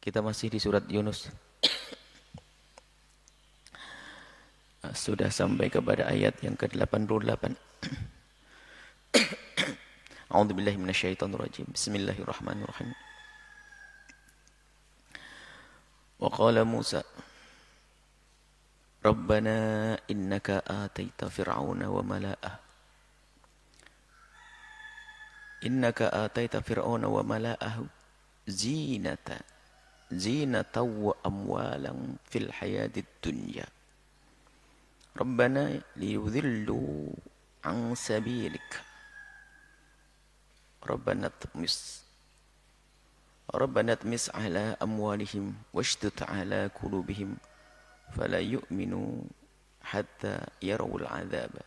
Kita masih di surat Yunus. Sudah sampai kepada ayat yang ke-88. A'udzubillahi minasyaitonirrajim. Bismillahirrahmanirrahim. Wa qala Musa, Rabbana innaka ataita fir'auna wa mala'ah. Innaka ataita fir'auna wa mala'ahu zinata wa amwalan fil hayatid dunya. Rabbana liyudhillu an sabilik. Rabbana tmis ala amwalihim washdud ala qulubihim fala yu'minu hatta yarawul azab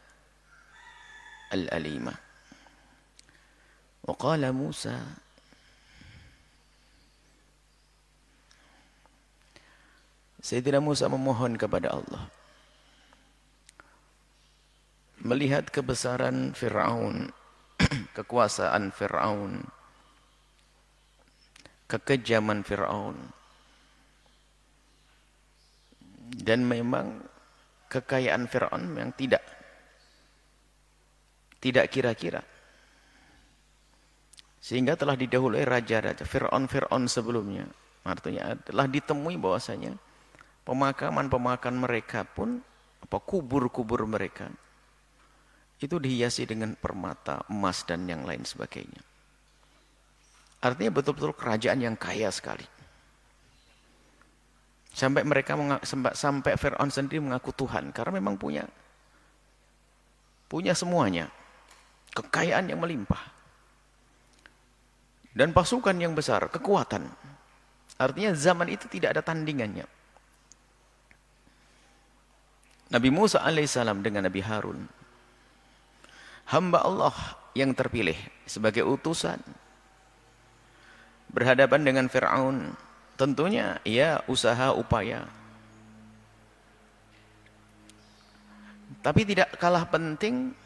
al-alima. Wa qala Musa, Sayyidina Musa memohon kepada Allah melihat kebesaran Fir'aun, kekuasaan Fir'aun, kekejaman Fir'aun, dan memang kekayaan Fir'aun yang tidak kira-kira, sehingga telah didahului raja-raja Fir'aun sebelumnya. Artinya telah ditemui bahwasanya pemakaman mereka pun, kubur-kubur mereka itu dihiasi dengan permata, emas, dan yang lain sebagainya. Artinya betul-betul kerajaan yang kaya sekali. Sampai Fir'aun sendiri mengaku Tuhan, karena memang punya semuanya. Kekayaan yang melimpah. Dan pasukan yang besar, kekuatan. Artinya zaman itu tidak ada tandingannya. Nabi Musa alaihissalam dengan Nabi Harun, hamba Allah yang terpilih sebagai utusan, berhadapan dengan Fir'aun, tentunya ya usaha upaya. Tapi tidak kalah penting,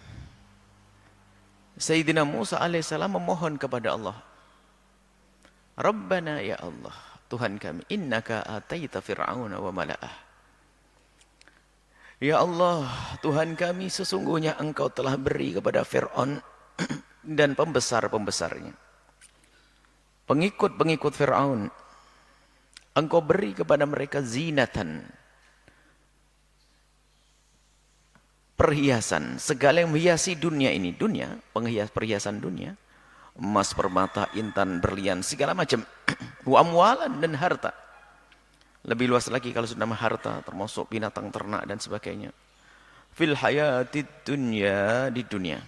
Sayyidina Musa alaihissalam memohon kepada Allah, Rabbana ya Allah, Tuhan kami, innaka ataita fir'auna wa mala'ah. Ya Allah, Tuhan kami, sesungguhnya Engkau telah beri kepada Fir'aun dan pembesar-pembesarnya, pengikut-pengikut Fir'aun, Engkau beri kepada mereka zinatan, perhiasan, segala yang menghiasi dunia ini, perhiasan dunia, emas, permata, intan, berlian, segala macam, wa amwalan, dan harta. Lebih luas lagi kalau sudah harta, termasuk binatang ternak dan sebagainya. Fil hayatid dunya, di dunia.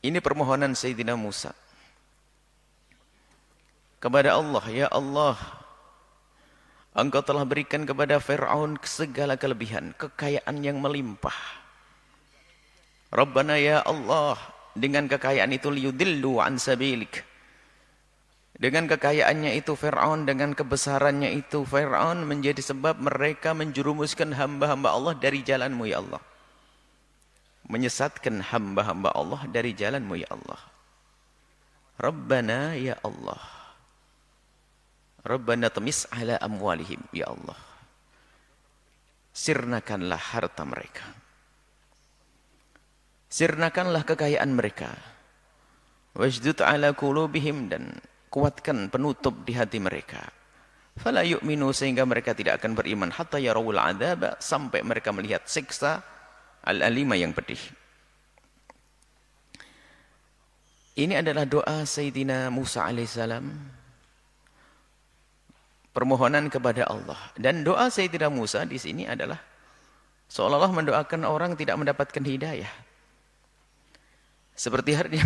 Ini permohonan Sayyidina Musa kepada Allah, ya Allah, Engkau telah berikan kepada Fir'aun segala kelebihan, kekayaan yang melimpah. Rabbana ya Allah, dengan kekayaan itu liyudillu an sabilik. Dengan kekayaannya itu Fir'aun, dengan kebesarannya itu Fir'aun menjadi sebab mereka menjerumuskan hamba-hamba Allah dari jalanmu ya Allah. Menyesatkan hamba-hamba Allah dari jalanmu ya Allah. Rabbana ya Allah. Rabbana tamis ala amwalihim ya Allah. Sirnakanlah harta mereka. Sirnakanlah kekayaan mereka. Washdud ala qulubihim, dan kuatkan penutup di hati mereka. Fala yu'minu, sehingga mereka tidak akan beriman, hatta yarawul adzab, sampai mereka melihat siksa al-alima yang pedih. Ini adalah doa Sayyidina Musa alaihissalam, permohonan kepada Allah. Dan doa Sayyidina Musa di sini adalah seolah-olah mendoakan orang tidak mendapatkan hidayah. Seperti hari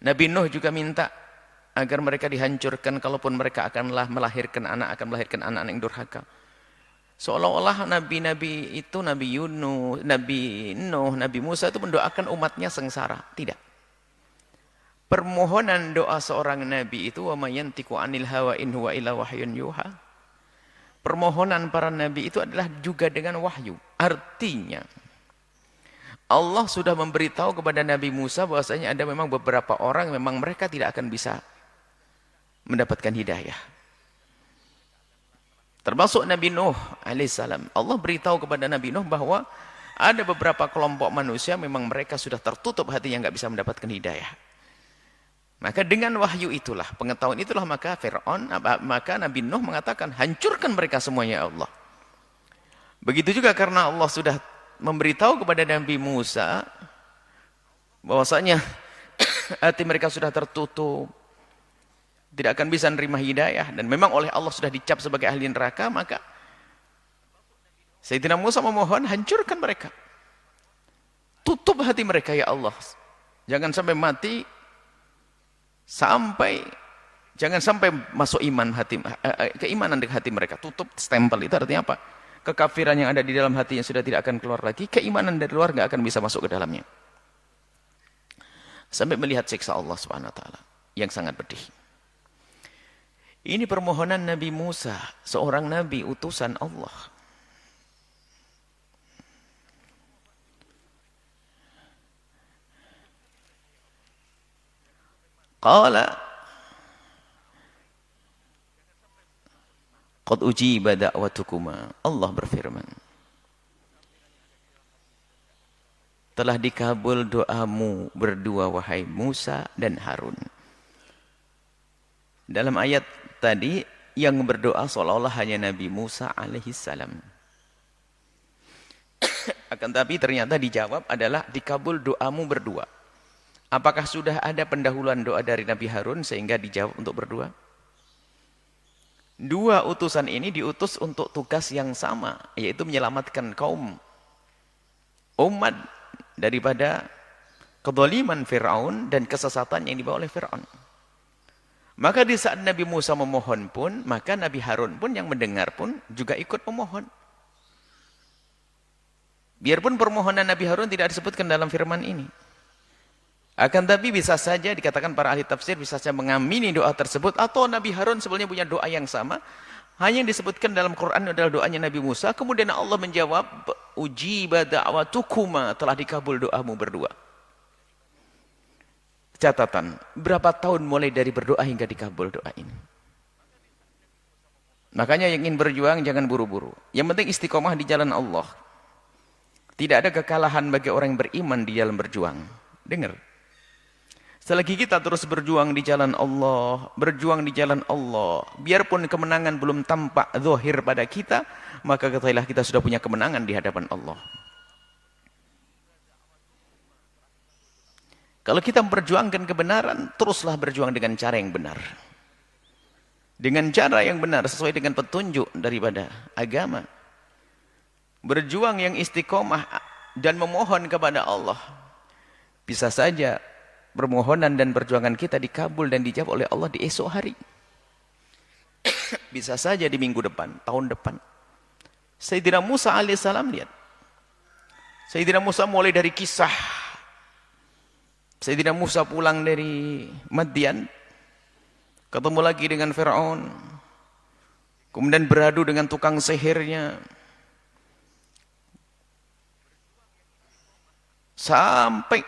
Nabi Nuh juga minta agar mereka dihancurkan, kalaupun mereka akan melahirkan anak yang durhaka. Seolah-olah nabi-nabi itu, Nabi Yunus, Nabi Nuh, Nabi Musa itu mendoakan umatnya sengsara. Tidak. Permohonan doa seorang nabi itu, wa may yantiqu 'anil hawa in huwa illa wahyun yuha. Permohonan para nabi itu adalah juga dengan wahyu. Artinya Allah sudah memberitahu kepada Nabi Musa bahwasanya ada memang beberapa orang memang mereka tidak akan bisa mendapatkan hidayah. Termasuk Nabi Nuh alaihissalam. Allah beritahu kepada Nabi Nuh bahwa ada beberapa kelompok manusia memang mereka sudah tertutup hatinya, nggak bisa mendapatkan hidayah. Maka dengan wahyu itulah, pengetahuan itulah, maka Nabi Nuh mengatakan, hancurkan mereka semuanya ya Allah. Begitu juga karena Allah sudah memberitahu kepada Nabi Musa bahwasanya hati mereka sudah tertutup, tidak akan bisa menerima hidayah, dan memang oleh Allah sudah dicap sebagai ahli neraka, maka Sayyidina Musa memohon, hancurkan mereka, tutup hati mereka ya Allah, jangan sampai mati, jangan sampai masuk iman hati, keimanan di hati mereka, tutup, stempel. Itu artinya apa? Kekafiran yang ada di dalam hati yang sudah tidak akan keluar lagi, keimanan dari luar nggak akan bisa masuk ke dalamnya, sampai melihat siksa Allah Subhanahu wa taala yang sangat pedih. Ini permohonan Nabi Musa, seorang nabi utusan Allah. Qala qad ujiba da'watukuma. Allah berfirman, telah dikabul doamu berdua wahai Musa dan Harun. Dalam ayat tadi yang berdoa seolah-olah hanya Nabi Musa alaihissalam. Akan tapi ternyata dijawab adalah dikabul doamu berdua. Apakah sudah ada pendahuluan doa dari Nabi Harun sehingga dijawab untuk berdua? Dua utusan ini diutus untuk tugas yang sama, yaitu menyelamatkan kaum umat daripada kezaliman Fir'aun dan kesesatan yang dibawa oleh Fir'aun. Maka di saat Nabi Musa memohon pun, maka Nabi Harun pun yang mendengar pun juga ikut memohon. Biarpun permohonan Nabi Harun tidak disebutkan dalam firman ini. Akan tapi bisa saja dikatakan para ahli tafsir bisa saja mengamini doa tersebut, atau Nabi Harun sebenarnya punya doa yang sama, hanya yang disebutkan dalam Quran adalah doanya Nabi Musa, kemudian Allah menjawab, ujiba da'watukuma, telah dikabul doamu berdua. Catatan, berapa tahun mulai dari berdoa hingga dikabul doa ini? Makanya yang ingin berjuang jangan buru-buru. Yang penting istiqomah di jalan Allah. Tidak ada kekalahan bagi orang yang beriman di dalam berjuang. Dengar. Selagi kita terus berjuang di jalan Allah, berjuang di jalan Allah, biarpun kemenangan belum tampak zahir pada kita, maka ketahuilah kita sudah punya kemenangan di hadapan Allah. Kalau kita memperjuangkan kebenaran, teruslah berjuang dengan cara yang benar. Dengan cara yang benar, sesuai dengan petunjuk daripada agama. Berjuang yang istiqomah dan memohon kepada Allah. Bisa saja permohonan dan perjuangan kita dikabul dan dijawab oleh Allah di esok hari. Bisa saja di minggu depan, tahun depan. Sayyidina Musa alaihissalam, lihat. Sayyidina Musa mulai dari kisah Sayyidina Musa pulang dari Madian, ketemu lagi dengan Fir'aun, kemudian beradu dengan tukang sihirnya, sampai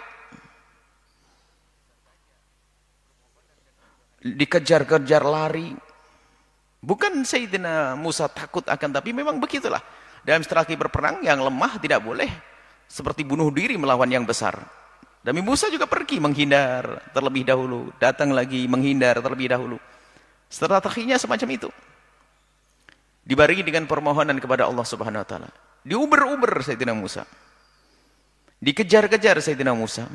dikejar-kejar lari. Bukan Sayyidina Musa takut, akan tapi memang begitulah. Dalam strategi berperang, yang lemah tidak boleh seperti bunuh diri melawan yang besar. Nabi Musa juga pergi menghindar terlebih dahulu, datang lagi menghindar terlebih dahulu. Strateginya semacam itu. Dibarengi dengan permohonan kepada Allah Subhanahu wa taala. Diuber-uber Sayyidina Musa. Dikejar-kejar Sayyidina Musa.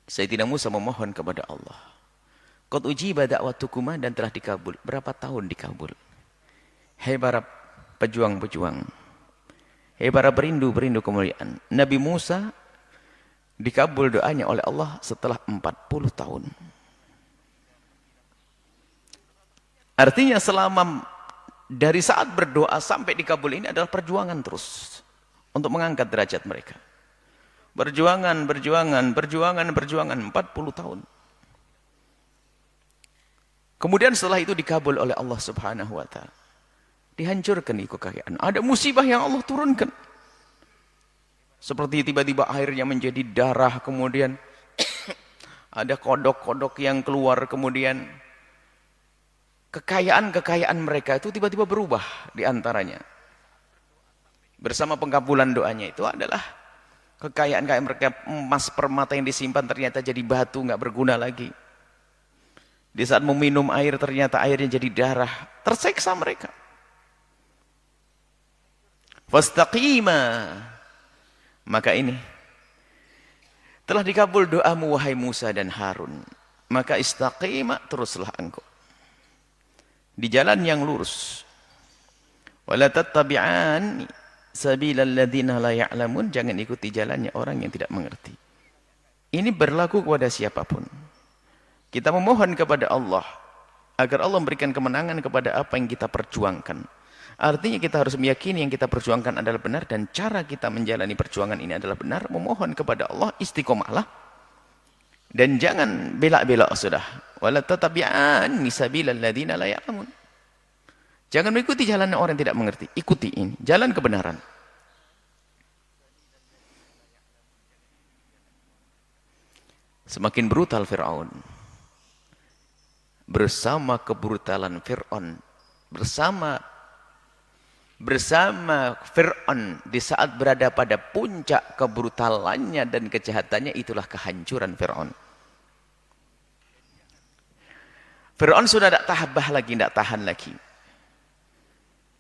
Sayyidina Musa memohon kepada Allah. Qad ujiba da'watukuma, dan telah dikabul. Berapa tahun dikabul? Hai para pejuang-pejuang. Hai para perindu-perindu kemuliaan. Nabi Musa dikabul doanya oleh Allah setelah 40 tahun. Artinya selama dari saat berdoa sampai dikabul ini adalah perjuangan terus untuk mengangkat derajat mereka. Perjuangan 40 tahun. Kemudian setelah itu dikabul oleh Allah Subhanahu wa taala. Dihancurkan itu kekayaan. Ada musibah yang Allah turunkan. Seperti tiba-tiba airnya menjadi darah, kemudian ada kodok-kodok yang keluar, kemudian kekayaan-kekayaan mereka itu tiba-tiba berubah di antaranya. Bersama pengkabulan doanya itu adalah kekayaan mereka, emas permata yang disimpan ternyata jadi batu, nggak berguna lagi. Di saat meminum air ternyata airnya jadi darah, terseksa mereka. Fastaqima, maka ini telah dikabul doamu wahai Musa dan Harun, maka istaqima, teruslah engkau di jalan yang lurus. Wala tattabi'an sabilal ladzina la ya'lamun, jangan ikuti jalannya orang yang tidak mengerti. Ini berlaku kepada siapapun. Kita memohon kepada Allah agar Allah memberikan kemenangan kepada apa yang kita perjuangkan. Artinya kita harus meyakini yang kita perjuangkan adalah benar dan cara kita menjalani perjuangan ini adalah benar. Memohon kepada Allah istiqomahlah dan jangan belak-belak sudah. Wala tattabi'an sabilal ladzina la ya'lamun. Jangan mengikuti jalan orang yang tidak mengerti. Ikuti ini, jalan kebenaran. Semakin brutal Fir'aun. Bersama kebrutalan Fir'aun, bersama Fir'aun di saat berada pada puncak kebrutalannya dan kejahatannya, itulah kehancuran Fir'aun. Fir'aun sudah tidak tahan lagi.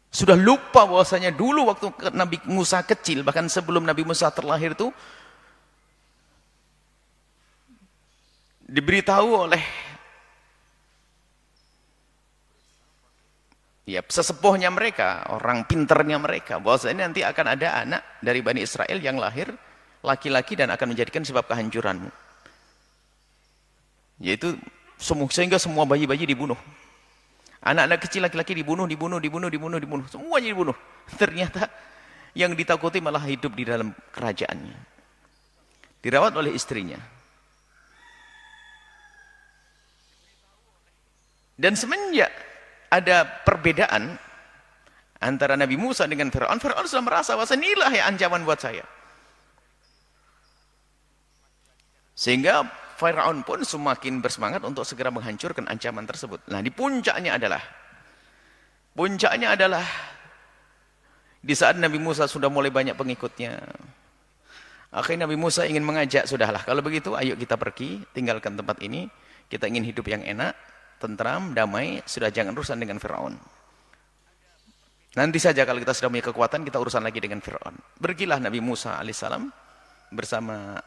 Sudah lupa bahwasanya dulu waktu Nabi Musa kecil, bahkan sebelum Nabi Musa terlahir itu diberitahu oleh sesepuhnya mereka, orang pinternya mereka, bahwasanya nanti akan ada anak dari Bani Israel yang lahir laki-laki dan akan menjadikan sebab kehancuranmu. Yaitu sehingga semua bayi-bayi dibunuh. Anak-anak kecil laki-laki dibunuh. Semuanya dibunuh. Ternyata yang ditakuti malah hidup di dalam kerajaannya. Dirawat oleh istrinya. Dan semenjak ada perbedaan antara Nabi Musa dengan Fir'aun, Fir'aun sudah merasa bahwa inilah ya ancaman buat saya. Sehingga Fir'aun pun semakin bersemangat untuk segera menghancurkan ancaman tersebut. Nah, puncaknya adalah di saat Nabi Musa sudah mulai banyak pengikutnya. Akhirnya Nabi Musa ingin mengajak, sudahlah kalau begitu ayo kita pergi, tinggalkan tempat ini. Kita ingin hidup yang enak, tentram, damai, sudah jangan urusan dengan Fir'aun. Nanti saja kalau kita sudah punya kekuatan, kita urusan lagi dengan Fir'aun. Pergilah Nabi Musa alaihissalam bersama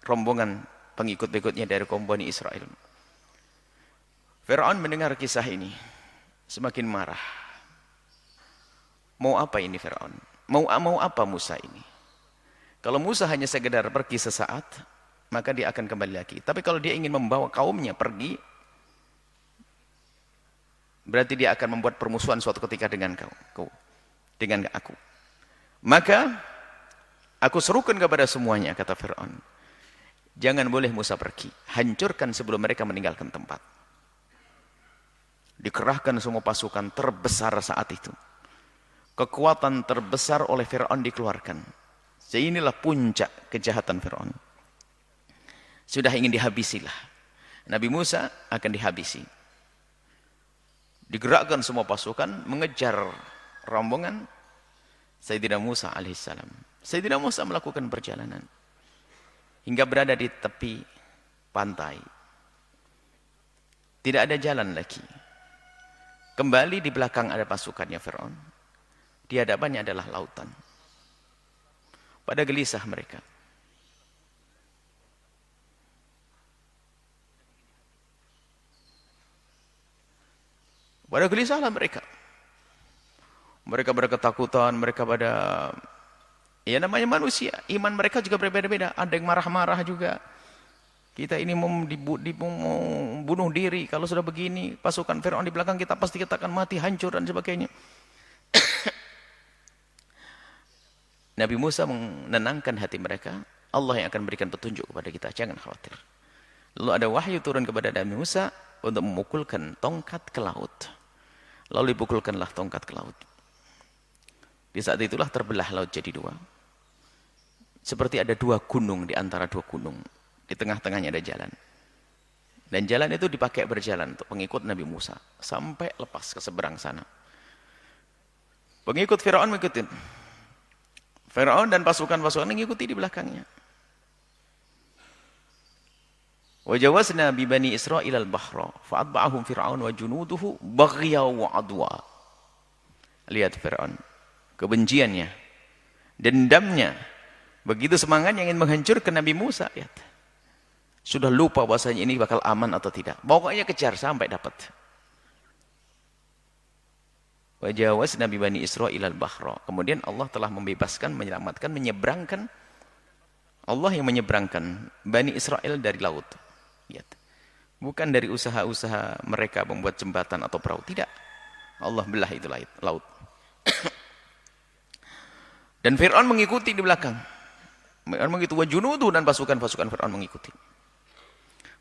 rombongan pengikut-pengikutnya dari kaum Bani Israel. Fir'aun mendengar kisah ini, semakin marah. Mau apa ini Fir'aun? Mau apa Musa ini? Kalau Musa hanya sekedar pergi sesaat, maka dia akan kembali lagi. Tapi kalau dia ingin membawa kaumnya pergi, berarti dia akan membuat permusuhan suatu ketika dengan dengan aku. Maka aku serukan kepada semuanya, kata Fir'aun. Jangan boleh Musa pergi. Hancurkan sebelum mereka meninggalkan tempat. Dikerahkan semua pasukan terbesar saat itu. Kekuatan terbesar oleh Fir'aun dikeluarkan. Inilah puncak kejahatan Fir'aun. Sudah ingin dihabisilah. Nabi Musa akan dihabisi. Digerakkan semua pasukan mengejar rombongan Sayyidina Musa alaihissalam. Sayyidina Musa melakukan perjalanan hingga berada di tepi pantai. Tidak ada jalan lagi. Kembali di belakang ada pasukannya Fir'aun. Di hadapannya adalah lautan. Pada gelisah mereka. Pada gelisahlah mereka. Mereka berketakutan, mereka pada, ya namanya manusia, iman mereka juga berbeda-beda. Ada yang marah-marah juga. Kita ini mau bunuh diri, kalau sudah begini, pasukan Fir'aun di belakang kita pasti kita akan mati, hancur dan sebagainya. Nabi Musa menenangkan hati mereka, Allah yang akan berikan petunjuk kepada kita, jangan khawatir. Lalu ada wahyu turun kepada Nabi Musa untuk memukulkan tongkat ke laut. Lalu dipukulkanlah tongkat ke laut. Di saat itulah terbelah laut jadi dua. Seperti ada dua gunung di antara dua gunung. Di tengah-tengahnya ada jalan. Dan jalan itu dipakai berjalan untuk pengikut Nabi Musa. Sampai lepas ke seberang sana. Pengikut Fir'aun mengikuti. Fir'aun dan pasukan-pasukan mengikuti di belakangnya. Wajawazna bi bani Israil al-bahra fa'atba'ahum Fir'aun wa junuduhu baghya wa adwa. Lihat Fir'aun, kebenciannya, dendamnya, begitu semangatnya ingin menghancurkan Nabi Musa. Lihat. Sudah lupa bahasanya ini bakal aman atau tidak. Pokoknya kejar sampai dapat. Wajawazna bi bani Israil al-bahra. Kemudian Allah telah membebaskan, menyelamatkan, menyeberangkan. Allah yang menyeberangkan Bani Israel dari laut. Lihat. Bukan dari usaha-usaha mereka membuat jembatan atau perahu. Tidak. Allah belah itu laut. Dan Fir'aun mengikuti di belakang. Fir'aun mengikuti wajunudu dan pasukan-pasukan Fir'aun mengikuti.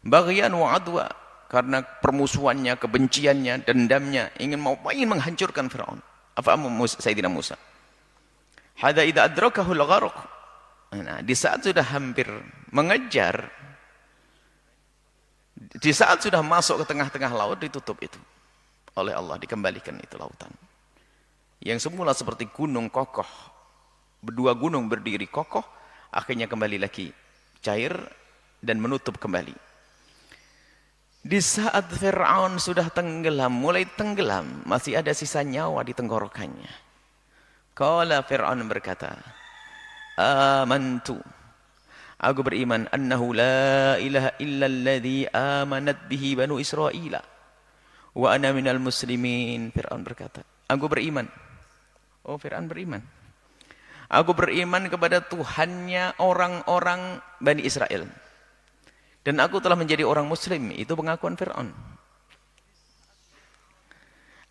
Baghyan wa adwa. Karena permusuhannya, kebenciannya, dendamnya, ingin menghancurkan Fir'aun. Apa Sayyidina Musa? Hadza idza adrakahu al-gharq. Nah, di saat sudah hampir mengejar, di saat sudah masuk ke tengah-tengah laut, ditutup itu oleh Allah, dikembalikan itu lautan. Yang semula seperti gunung kokoh, berdua gunung berdiri kokoh, akhirnya kembali lagi cair dan menutup kembali. Di saat Fir'aun sudah tenggelam, mulai tenggelam, masih ada sisa nyawa di tenggorokannya. Qala Fir'aun berkata, amantu, aku beriman, annahu la ilaha illa alladhi amanat bihi banu Israila wa ana minal muslimin. Fir'aun berkata, aku beriman. Oh, Fir'aun beriman. Aku beriman kepada Tuhannya orang-orang Bani Israel. Dan aku telah menjadi orang muslim. Itu pengakuan Fir'aun.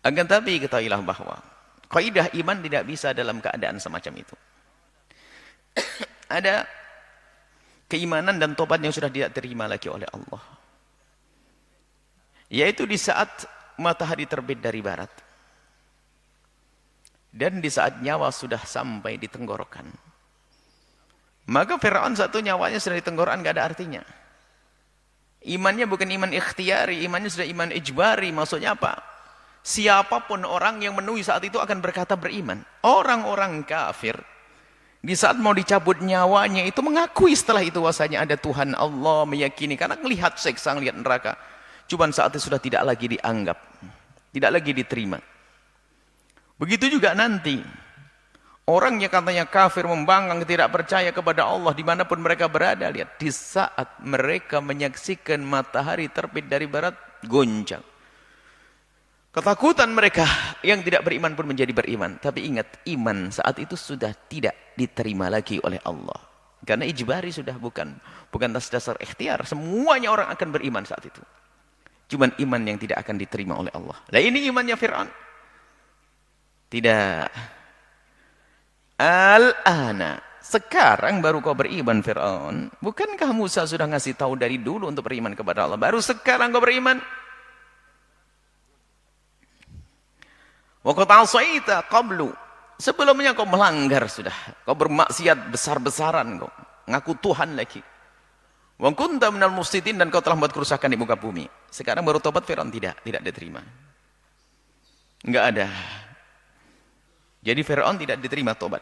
Akan tapi ketahuilah bahwa kaidah iman tidak bisa dalam keadaan semacam itu. Ada keimanan dan tobat yang sudah tidak terima lagi oleh Allah. Yaitu di saat matahari terbit dari barat. Dan di saat nyawa sudah sampai di tenggorokan. Maka Fir'aun satu nyawanya sudah di tenggorokan, gak ada artinya. Imannya bukan iman ikhtiari, imannya sudah iman ijbari. Maksudnya apa? Siapapun orang yang menuhi saat itu akan berkata beriman. Orang-orang kafir, di saat mau dicabut nyawanya itu mengakui setelah itu bahwasanya ada Tuhan Allah, meyakini. Karena melihat seksa, melihat neraka. Cuman saat itu sudah tidak lagi dianggap. Tidak lagi diterima. Begitu juga nanti orang yang katanya kafir, membangkang, tidak percaya kepada Allah dimanapun mereka berada. Lihat, di saat mereka menyaksikan matahari terbit dari barat, goncang. Ketakutan mereka yang tidak beriman pun menjadi beriman. Tapi ingat, iman saat itu sudah tidak diterima lagi oleh Allah. Karena ijbari sudah bukan atas dasar ikhtiar. Semuanya orang akan beriman saat itu. Cuman iman yang tidak akan diterima oleh Allah. Nah, ini imannya Fir'aun. Tidak. Al-ana, sekarang baru kau beriman Fir'aun. Bukankah Musa sudah ngasih tahu dari dulu untuk beriman kepada Allah? Baru sekarang kau beriman. Wa qad 'asaita qablu. Sebelumnya kau melanggar sudah. Kau bermaksiat besar-besaran kau. Ngaku Tuhan lagi. Wa kunta minal mufsidin, dan kau telah membuat kerusakan di muka bumi. Sekarang baru tobat Fir'aun, tidak diterima. Enggak ada. Jadi Fir'aun tidak diterima tobat.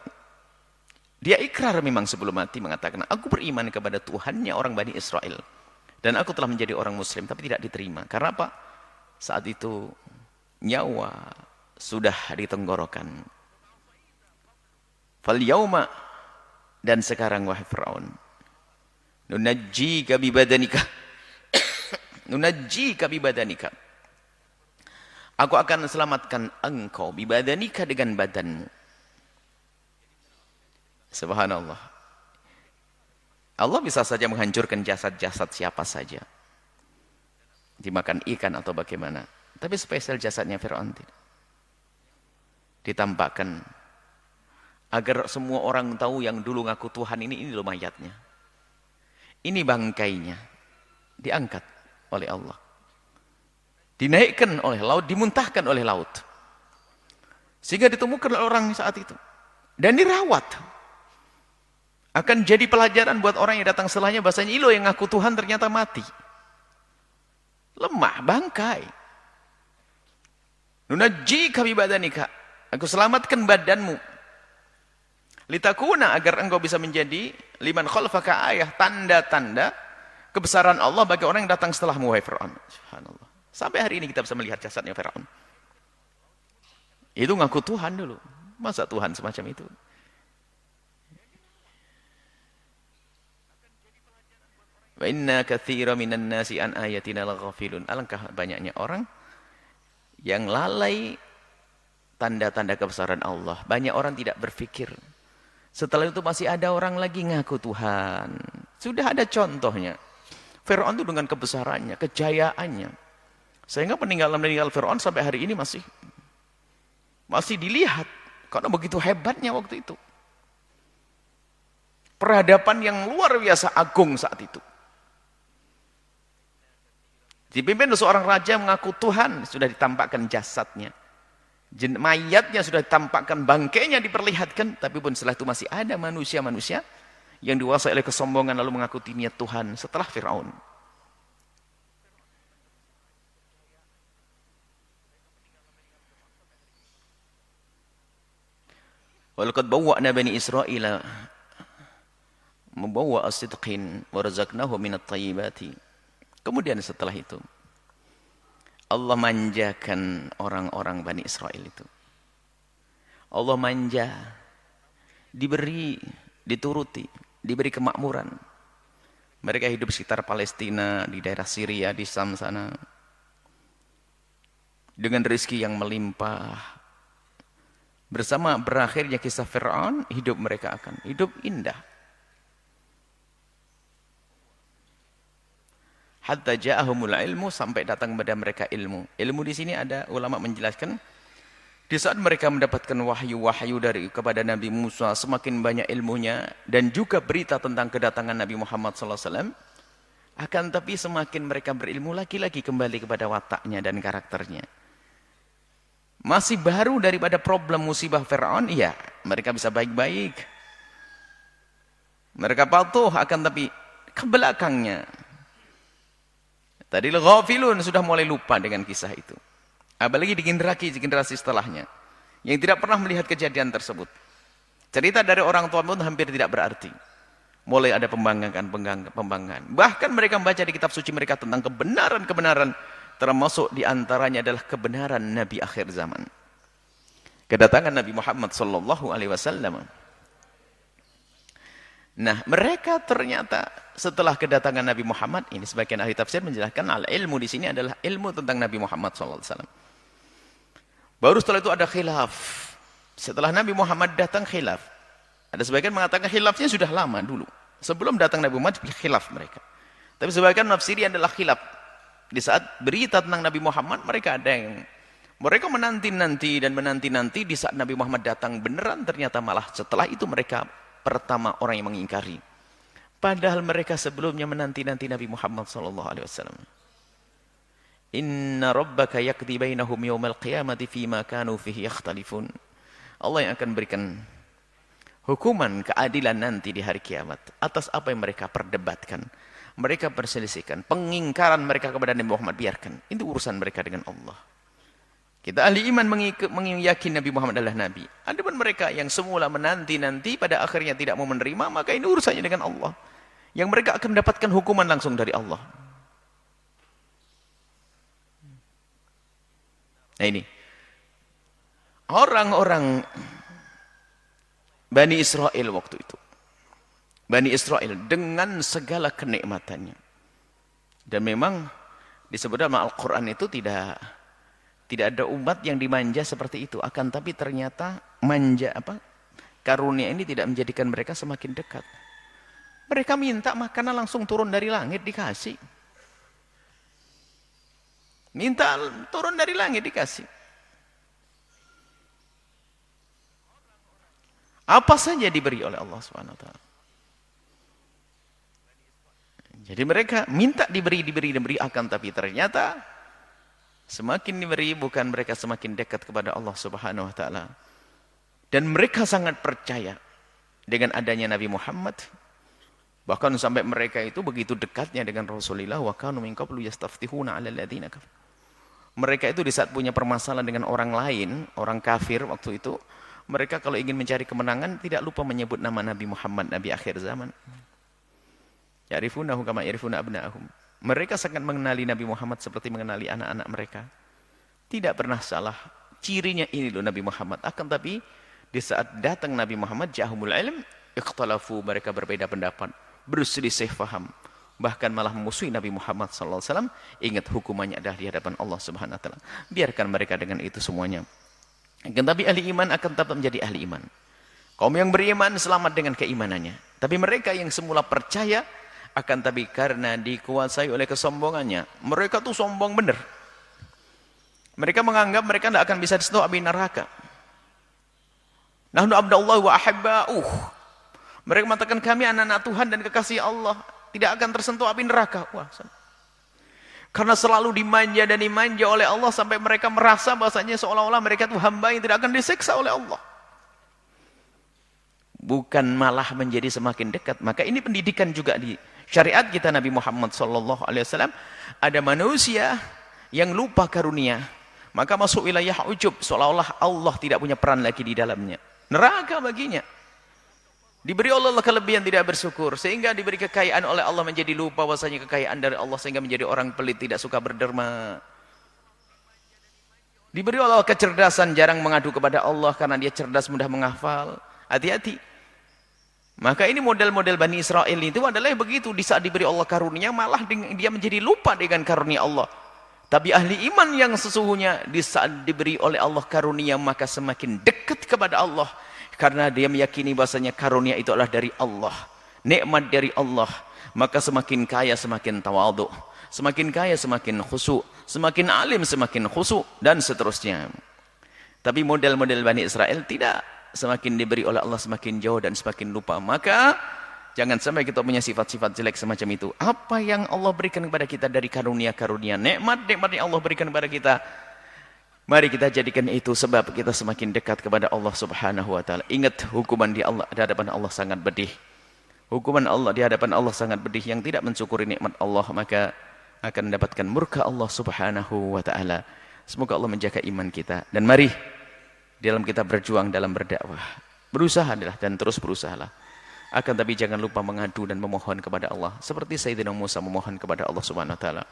Dia ikrar memang sebelum mati mengatakan, aku beriman kepada Tuhannya orang Bani Israel. Dan aku telah menjadi orang muslim, tapi tidak diterima. Karena apa? Saat itu nyawa sudah di tenggorokan. Fal yauma, dan sekarang wahai Fir'aun, nunajjika bibadanika. Nunajjika bibadanika. Aku akan selamatkan engkau bibadanika, dengan badanmu. Subhanallah. Allah bisa saja menghancurkan jasad-jasad siapa saja. Dimakan ikan atau bagaimana. Tapi spesial jasadnya Fir'aun tidak. Ditampakkan agar semua orang tahu yang dulu ngaku Tuhan ini loh mayatnya. Ini bangkainya. Diangkat oleh Allah. Dinaikkan oleh laut, dimuntahkan oleh laut. Sehingga ditemukan oleh orang saat itu. Dan dirawat. Akan jadi pelajaran buat orang yang datang setelahnya, bahasanya ilo yang ngaku Tuhan ternyata mati. Lemah, bangkai. Nunajjika bi badanika. Aku selamatkan badanmu. Litakuna, agar engkau bisa menjadi liman khalfaka ayah, tanda-tanda kebesaran Allah bagi orang yang datang setelahmu, wahai Fir'aun. Subhanallah. Sampai hari ini kita bisa melihat jasadnya Fir'aun. Itu ngaku Tuhan dulu. Masa Tuhan semacam itu? Wa inna katsira minan nasi an ayatina laghafilun. Alangkah banyaknya orang yang lalai tanda-tanda kebesaran Allah. Banyak orang tidak berpikir. Setelah itu masih ada orang lagi ngaku Tuhan. Sudah ada contohnya. Fir'aun itu dengan kebesarannya, kejayaannya. Sehingga peninggalan Fir'aun sampai hari ini masih dilihat. Karena begitu hebatnya waktu itu. Peradaban yang luar biasa agung saat itu. Dipimpin oleh seorang raja mengaku Tuhan, sudah ditampakkan jasadnya. Mayatnya sudah ditampakkan, bangkainya diperlihatkan, tapi pun setelah itu masih ada manusia-manusia yang dikuasai oleh kesombongan lalu mengaku dirinya Tuhan setelah Fir'aun. Walaqad bawwa'na bani Israila mubawwa'a sidqin wa razaqnahum minat thayyibati. Kemudian setelah itu Allah manjakan orang-orang Bani Israel itu. Allah manja, diberi, dituruti, diberi kemakmuran. Mereka hidup sekitar Palestina, di daerah Syria, di Sam sana. Dengan rezeki yang melimpah. Bersama berakhirnya kisah Fir'aun, hidup mereka akan hidup indah. Hatta ja'ahumul ilmu, sampai datang kepada mereka ilmu. Ilmu di sini ada ulama menjelaskan, di saat mereka mendapatkan wahyu-wahyu dari kepada Nabi Musa, semakin banyak ilmunya dan juga berita tentang kedatangan Nabi Muhammad SAW. Akan tapi semakin mereka berilmu lagi-lagi kembali kepada wataknya dan karakternya. Masih baru daripada problem musibah Fir'aun, iya, mereka bisa baik-baik. Mereka patuh, akan tapi ke belakangnya tadi ghafilun, sudah mulai lupa dengan kisah itu. Apalagi di generasi setelahnya yang tidak pernah melihat kejadian tersebut. Cerita dari orang tua pun hampir tidak berarti. Mulai ada pembangkangan. Bahkan mereka membaca di kitab suci mereka tentang kebenaran-kebenaran, termasuk diantaranya adalah kebenaran Nabi akhir zaman. Kedatangan Nabi Muhammad SAW. Nah, mereka ternyata setelah kedatangan Nabi Muhammad, ini sebagian ahli tafsir menjelaskan al-ilmu di sini adalah ilmu tentang Nabi Muhammad SAW. Baru setelah itu ada khilaf. Setelah Nabi Muhammad datang khilaf. Ada sebagian mengatakan khilafnya sudah lama dulu. Sebelum datang Nabi Muhammad, khilaf mereka. Tapi sebagian nafsiri adalah khilaf. Di saat berita tentang Nabi Muhammad, mereka ada yang mereka menanti-nanti dan menanti-nanti. Di saat Nabi Muhammad datang beneran, ternyata malah setelah itu mereka pertama orang yang mengingkari. Padahal mereka sebelumnya menanti-nanti Nabi Muhammad SAW. Inna rabbaka yaqdi bainahum yawmal qiyamati fima kanu fihi yakhtalifun. Allah yang akan berikan hukuman keadilan nanti di hari kiamat atas apa yang mereka perdebatkan, mereka perselisihkan, pengingkaran mereka kepada Nabi Muhammad, biarkan. Itu urusan mereka dengan Allah. Kita ahli iman meyakini Nabi Muhammad adalah Nabi. Adapun mereka yang semula menanti-nanti pada akhirnya tidak mau menerima, maka ini urusannya dengan Allah. Yang mereka akan mendapatkan hukuman langsung dari Allah. Nah ini. Orang-orang Bani Israel waktu itu. Bani Israel dengan segala kenikmatannya. Dan memang disebut dalam Al-Quran itu tidak ada umat yang dimanja seperti itu. Akan tapi ternyata karunia ini tidak menjadikan mereka semakin dekat. Mereka minta makanan langsung turun dari langit, dikasih. Minta turun dari langit, dikasih. Apa saja diberi oleh Allah SWT. Jadi mereka minta diberi, akan tapi ternyata semakin diberi, bukan mereka semakin dekat kepada Allah Subhanahu wa taala. Dan mereka sangat percaya dengan adanya Nabi Muhammad. Bahkan sampai mereka itu begitu dekatnya dengan Rasulullah, wa kanu min qablu yastaftihuna 'alal ladzina kafar. Mereka itu di saat punya permasalahan dengan orang lain, orang kafir waktu itu, mereka kalau ingin mencari kemenangan tidak lupa menyebut nama Nabi Muhammad, Nabi akhir zaman. Ya'rifunahu kama ya'rifuna abna'ahum. Mereka sangat mengenali Nabi Muhammad seperti mengenali anak-anak mereka. Tidak pernah salah. Cirinya ini loh Nabi Muhammad. Akan tapi di saat datang Nabi Muhammad, jahumul ilm, ikhtalafu, mereka berbeda pendapat, berselisih faham, bahkan malah memusuhi Nabi Muhammad SAW. Ingat hukumannya adalah di hadapan Allah Subhanahu Wa Taala. Biarkan mereka dengan itu semuanya. Akan tapi ahli iman akan tetap menjadi ahli iman. Kaum yang beriman selamat dengan keimanannya. Tapi mereka yang semula percaya, akan tapi karena dikuasai oleh kesombongannya, mereka tuh sombong benar. Mereka menganggap mereka tidak akan bisa disentuh api neraka. Nahnu abdallah wa ahibba'uh. Mereka mengatakan kami anak-anak Tuhan dan kekasih Allah, tidak akan tersentuh api neraka. Wah, karena selalu dimanja dan dimanja oleh Allah sampai mereka merasa bahasanya seolah-olah mereka itu hamba yang tidak akan disiksa oleh Allah. Bukan malah menjadi semakin dekat. Maka ini pendidikan juga di syariat kita Nabi Muhammad SAW. Ada manusia yang lupa karunia, maka masuk wilayah ujub, seolah-olah Allah tidak punya peran lagi di dalamnya. Neraka baginya. Diberi oleh Allah kelebihan tidak bersyukur, sehingga diberi kekayaan oleh Allah menjadi lupa bahwasanya kekayaan dari Allah, sehingga menjadi orang pelit, tidak suka berderma. Diberi oleh Allah kecerdasan, jarang mengadu kepada Allah karena dia cerdas, mudah menghafal. Hati-hati. Maka ini model-model Bani Israel itu adalah begitu, di saat diberi Allah karunia malah dia menjadi lupa dengan karunia Allah. Tapi ahli iman yang sesungguhnya di saat diberi oleh Allah karunia maka semakin dekat kepada Allah. Karena dia meyakini bahasanya karunia itu adalah dari Allah, nikmat dari Allah, maka semakin kaya semakin tawadhu, semakin kaya semakin khusyuk, semakin alim semakin khusyuk, dan seterusnya. Tapi model-model Bani Israel tidak, semakin diberi oleh Allah semakin jauh dan semakin lupa. Maka jangan sampai kita punya sifat-sifat jelek semacam itu. Apa yang Allah berikan kepada kita dari karunia-karunia, nikmat-nikmat yang Allah berikan kepada kita, mari kita jadikan itu sebab kita semakin dekat kepada Allah Subhanahu Wa Taala. Ingat hukuman di hadapan Allah sangat pedih. Hukuman Allah di hadapan Allah sangat pedih. Yang tidak mensyukuri nikmat Allah maka akan mendapatkan murka Allah Subhanahu Wa Taala. Semoga Allah menjaga iman kita. Dan mari dalam kita berjuang dalam berdakwah, berusaha adalah dan terus berusahalah. Akan tapi jangan lupa mengadu dan memohon kepada Allah seperti Sayyidina Musa memohon kepada Allah Subhanahu Wa Taala.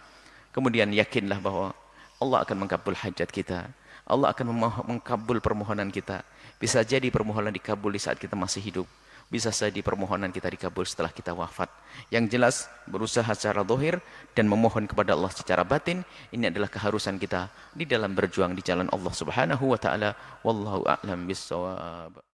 Kemudian yakinlah bahwa Allah akan mengkabul hajat kita. Allah akan mengkabul permohonan kita. Bisa jadi permohonan dikabul di saat kita masih hidup. Bisa jadi permohonan kita dikabul setelah kita wafat. Yang jelas berusaha secara zahir dan memohon kepada Allah secara batin. Ini adalah keharusan kita di dalam berjuang di jalan Allah Subhanahu Wa Taala. Wallahu a'lam bissawab.